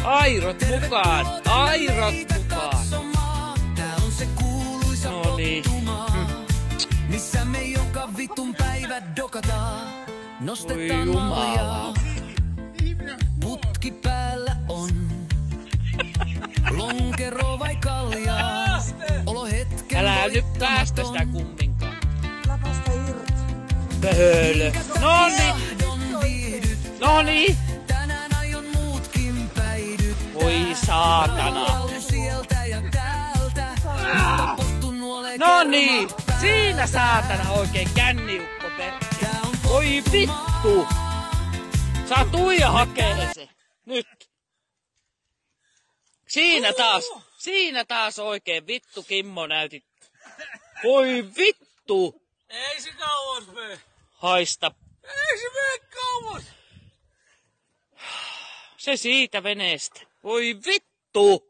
Airot mukaan! Airot mukaan! No niin. Missä me joka vitun päivä dokataan. Nostetaan Oi mallia. Putki päällä on. Lonkero vai kaljaa. Olo hetken Älä nyt päästä sitä kumminkaan. Läpästä irti. Pöhölö. Noniin. Noniin. Tänään aion muutkin päidyt. Voi saatana. Sieltä ja täältä. Noniin. Siinä saatana oikein känniukko perkele. Voi vittu. Saa Tuija hakee se. Nyt. Siinä taas oikein vittu Kimmo näytit. Voi vittu. Ei se kauas mene. Haista. Ei se mene kauas. Se siitä veneestä. Voi vittu.